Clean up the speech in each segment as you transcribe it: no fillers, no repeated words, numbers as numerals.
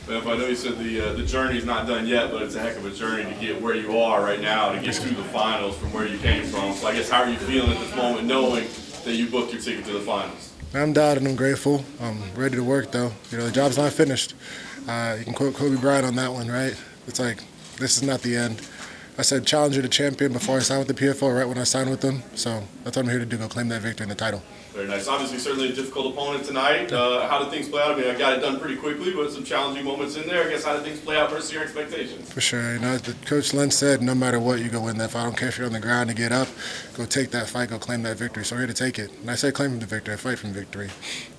Beth, I know you said the journey's not done yet, but it's a heck of a journey to get where you are right now, to get to the finals from where you came from. So I guess how are you feeling at this moment, knowing that you booked your ticket to the finals? I'm down and I'm grateful. I'm ready to work though. The job's not finished. You can quote Kobe Bryant on that one, right? It's like, this is not the end. I said challenger to champion before I signed with the PFL, right when I signed with them. So that's what I'm here to do, go claim that victory in the title. Very nice. Obviously, certainly a difficult opponent tonight. How did things play out? I mean, I got it done pretty quickly, but some challenging moments in there. I guess how did things play out versus your expectations? For sure. The Coach Len said, no matter what, you go win that fight. I don't care if you're on the ground to get up, go take that fight, go claim that victory. So we're here to take it. And I say claim the victory, I fight from victory.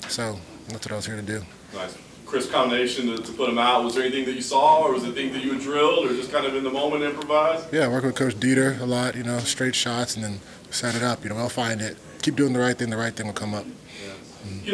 So that's what I was here to do. Nice. Crisp combination to put him out. Was there anything that you saw, or was it things that you had drilled, or just kind of in the moment improvised? Yeah, I work with Coach Dieter a lot, straight shots, and then set it up. We'll find it. Keep doing the right thing will come up.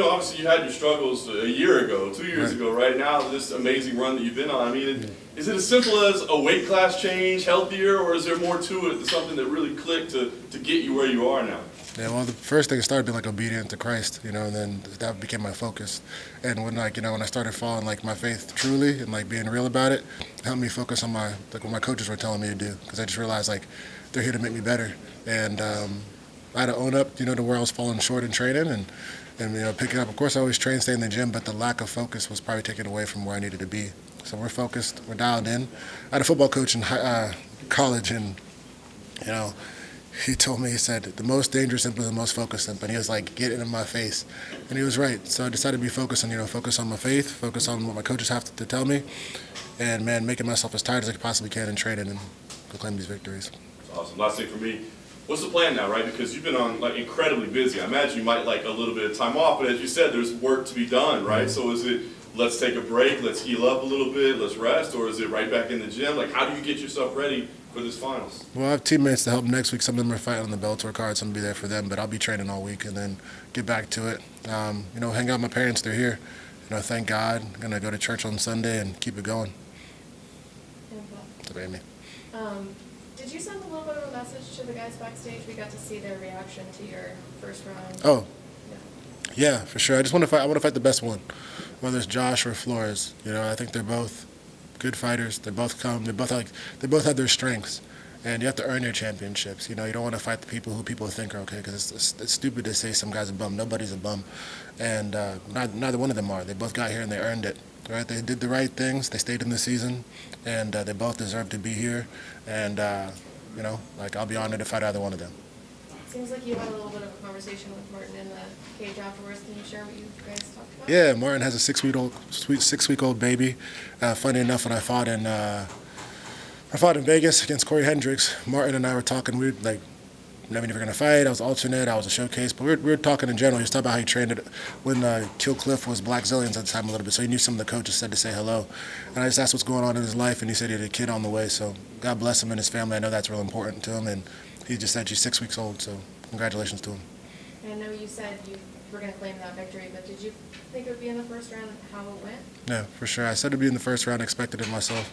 Obviously you had your struggles a year ago, 2 years ago, right now, this amazing run that you've been on. I mean, is it as simple as a weight class change, healthier, or is there more to it, something that really clicked to get you where you are now? Yeah, well, the first thing started being obedient to Christ, and then that became my focus. And when when I started following my faith truly and being real about it, it helped me focus on what my coaches were telling me to do, because I just realized they're here to make me better. And I had to own up, to where I was falling short in training and picking up. Of course, I always train, stay in the gym, but the lack of focus was probably taken away from where I needed to be. So we're focused, we're dialed in. I had a football coach in college, and he told me, he said, the most dangerous imp is the most focused imp. And he was get in my face. And he was right. So I decided to be focused on, focus on my faith, focus on what my coaches have to tell me, and, man, making myself as tired as I possibly can in training and go claim these victories. That's awesome. Last thing for me. What's the plan now, right? Because you've been on incredibly busy. I imagine you might like a little bit of time off, but as you said, there's work to be done, right? So is it let's take a break, let's heal up a little bit, let's rest, or is it right back in the gym? How do you get yourself ready for this finals? Well, I have teammates to help next week. Some of them are fighting on the Bellator card, so I'm going to be there for them, but I'll be training all week and then get back to it. Hang out with my parents, they're here. Thank God. I'm going to go to church on Sunday and keep it going. What's up, Amy? Did you send a little bit of a message to the guys backstage? We got to see their reaction to your first round. Oh, yeah, for sure. I just want to fight. I want to fight the best one, whether it's Josh or Flores. I think they're both good fighters. They both have their strengths, and you have to earn your championships. You don't want to fight the people who people think are okay, because it's stupid to say some guy's a bum. Nobody's a bum, and neither one of them are. They both got here and they earned it. Right? They did the right things. They stayed in the season, and they both deserve to be here. And I'll be honored to fight either one of them. Seems like you had a little bit of a conversation with Martin in the cage afterwards. Can you share what you guys talked about? Yeah, Martin has a six-week-old baby. Funny enough, when I fought in Vegas against Corey Hendricks, Martin and I were talking. We were never going to fight. I was alternate. I was a showcase. But we were talking in general. He was talking about how he trained it when Kill Cliff was Black Zillions at the time a little bit. So he knew some of the coaches said to say hello. And I just asked what's going on in his life, and he said he had a kid on the way. So God bless him and his family. I know that's real important to him. And he just said she's 6 weeks old. So congratulations to him. I know you said you were going to claim that victory, but did you think it would be in the first round and how it went? Yeah, for sure. I said it would be in the first round. I expected it myself.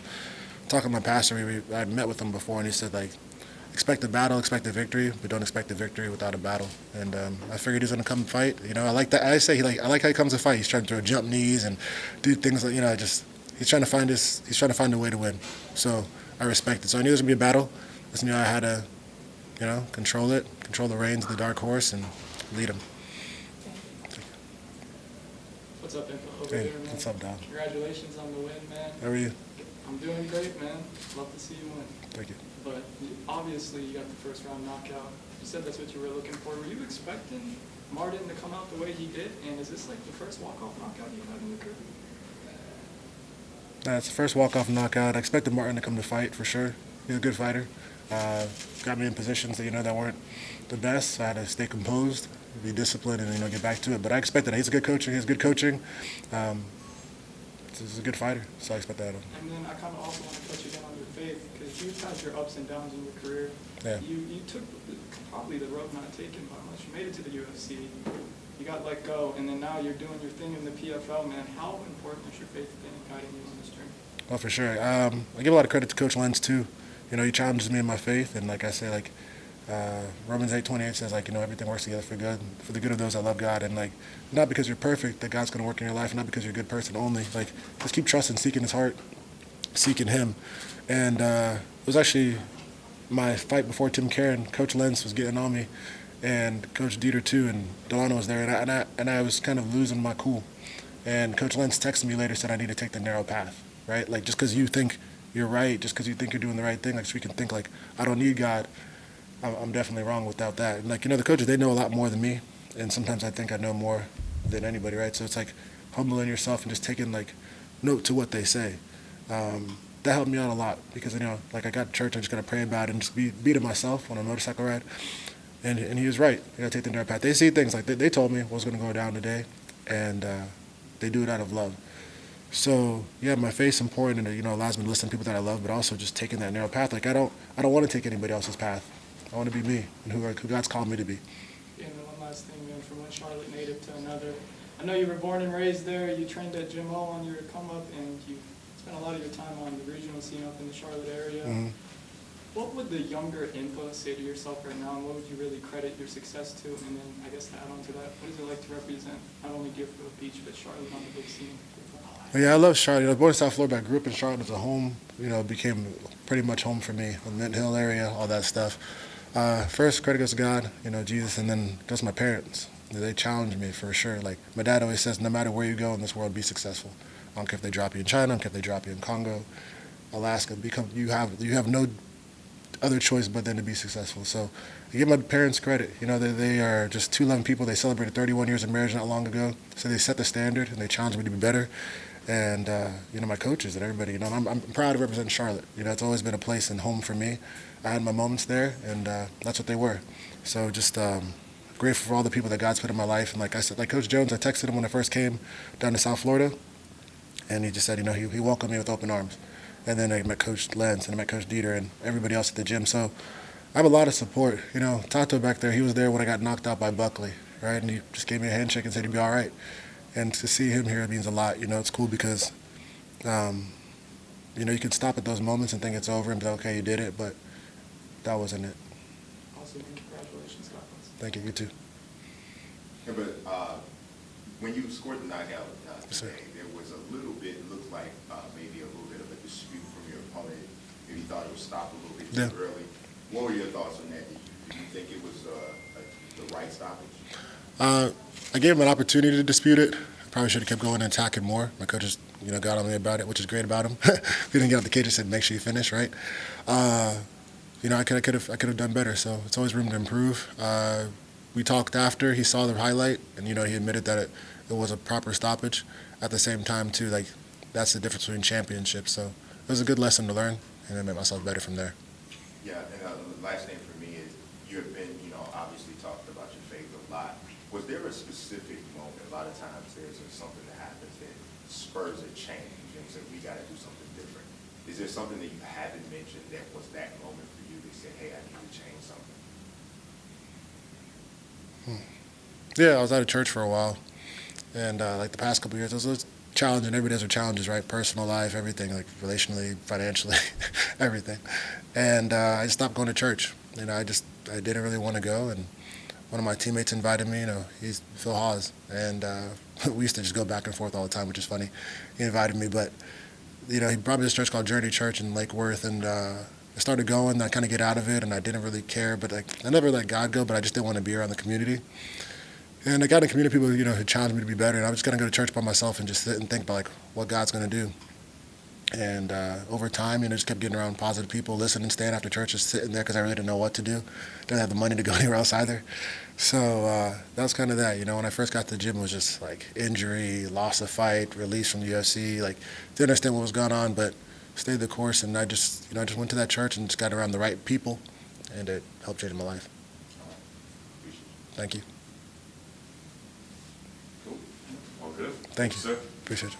Talking to my pastor, I met with him before, and he said, expect a battle, expect a victory, but don't expect a victory without a battle. And I figured he's going to come fight. I like that. I say I like how he comes to fight. He's trying to throw jump knees and do things he's trying to find a way to win. So I respect it. So I knew there was going to be a battle. I just knew I had to, control the reins of the dark horse and lead him. What's up, Impa? Over Hey, there, man. what's up, Don? Congratulations on the win, man. How are you? I'm doing great, man. Love to see you win. Thank you. But obviously, you got the first round knockout. You said that's what you were looking for. Were you expecting Martin to come out the way he did? And is this the first walk-off knockout you've had in your career? It's the first walk-off knockout. I expected Martin to come to fight for sure. He's a good fighter. Got me in positions that weren't the best. So I had to stay composed, be disciplined, and get back to it. But I expected that. He's a good coach. He has good coaching. He's a good fighter, so I expect that out of him. And then I kind of also want to touch again on your faith, because you've had your ups and downs in your career. Yeah. You took probably the road not taken by much. You made it to the UFC. You got let go, and then now you're doing your thing in the PFL, man. How important has your faith been in guiding you on this journey? Well, for sure. I give a lot of credit to Coach Lenz, too. He challenges me in my faith, and like I say, Romans 8:28 says, like, everything works together for good, for the good of those that love God. And, like, not because you're perfect that God's going to work in your life, not because you're a good person only. Like, just keep trusting, seeking his heart, seeking him. And it was actually my fight before Tim Karen. Coach Lenz was getting on me, and Coach Dieter too, and Delano was there, and I was kind of losing my cool. And Coach Lenz texted me later, said I need to take the narrow path, right? Like, just because you think you're right, just because you think you're doing the right thing, like, so we can think, like, I don't need God, I'm definitely wrong without that. And, like, the coaches, they know a lot more than me, and sometimes I think I know more than anybody, right? So it's like humbling yourself and just taking, like, note to what they say. That helped me out a lot because, like, I got to church, I just got to pray about it and just be to myself on a motorcycle ride. And he was right. You got to take the narrow path. They see things like they told me what was going to go down today, and they do it out of love. So yeah, my faith's important, and it allows me to listen to people that I love, but also just taking that narrow path. Like I don't want to take anybody else's path. I want to be me and who God's called me to be. Yeah, and then one last thing, man, from one Charlotte native to another. I know you were born and raised there. You trained at Jim O on your come up, and you spent a lot of your time on the regional scene up in the Charlotte area. Mm-hmm. What would the younger Impa say to yourself right now, and what would you really credit your success to? And then I guess to add on to that, what is it like to represent not only Deerfield Beach, but Charlotte on the big scene? Yeah, I love Charlotte. I was born in South Florida, but I grew up in Charlotte as a home. Became pretty much home for me. The Mint Hill area, all that stuff. First, credit goes to God, Jesus, and then goes to my parents. They challenged me for sure. Like my dad always says, no matter where you go in this world, be successful. I don't care if they drop you in China, I don't care if they drop you in Congo, Alaska. You have no other choice but then to be successful. So I give my parents credit. They are just two loving people. They celebrated 31 years of marriage not long ago. So they set the standard and they challenged me to be better. And my coaches and everybody. I'm proud to represent Charlotte. It's always been a place and home for me. I had my moments there, and that's what they were. So just grateful for all the people that God's put in my life. And like I said, like Coach Jones, I texted him when I first came down to South Florida, and he just said, he welcomed me with open arms. And then I met Coach Lenz and I met Coach Dieter and everybody else at the gym. So I have a lot of support. Tato back there, he was there when I got knocked out by Buckley, right? And he just gave me a handshake and said he'd be all right. And to see him here means a lot. It's cool because, you can stop at those moments and think it's over and be like, okay, you did it, but that wasn't it. Awesome, congratulations, God bless. Thank you, you too. Yeah, but when you scored the knockout Yes, sir. today, there was a little bit, it looked like maybe a little bit of a dispute from your opponent. Maybe thought it was stopped a little bit too early. What were your thoughts on that? Did you think it was the right stoppage? I gave him an opportunity to dispute it. I probably should have kept going and attacking more. My coaches, got on me about it, which is great about him. He didn't get out the cage and said, make sure you finish, right? I could have done better, so it's always room to improve. We talked after. He saw the highlight, and, he admitted that it was a proper stoppage. At the same time, too, like, that's the difference between championships. So it was a good lesson to learn, and I made myself better from there. Yeah, and the last thing for me is you have been, obviously talked about your faith a lot. Was there a specific moment? A lot of times there's something that happens that spurs a change and says we got to do something different. Is there something that you haven't mentioned that was that moment for you that said, hey, I need to change something? Yeah, I was out of church for a while, and like the past couple of years, it was challenging. Everybody has their challenges, right? Personal life, everything, like relationally, financially, everything. And I just stopped going to church. I didn't really want to go, and one of my teammates invited me. He's Phil Hawes, and we used to just go back and forth all the time, which is funny. He invited me, but he brought me to this church called Journey Church in Lake Worth, and I started going. I kind of get out of it, and I didn't really care. But I never let God go, but I just didn't want to be around the community. And I got in the community, people who challenged me to be better, and I was just gonna go to church by myself and just sit and think about what God's gonna do. And over time, just kept getting around positive people, listening, staying after church, just sitting there because I really didn't know what to do. Didn't have the money to go anywhere else either. So that was kind of that. When I first got to the gym, it was just like injury, loss of fight, release from the UFC. Didn't understand what was going on, but stayed the course. And I just went to that church and just got around the right people, and it helped change my life. Thank you. Cool. All good. Thank you. Sir. Appreciate you.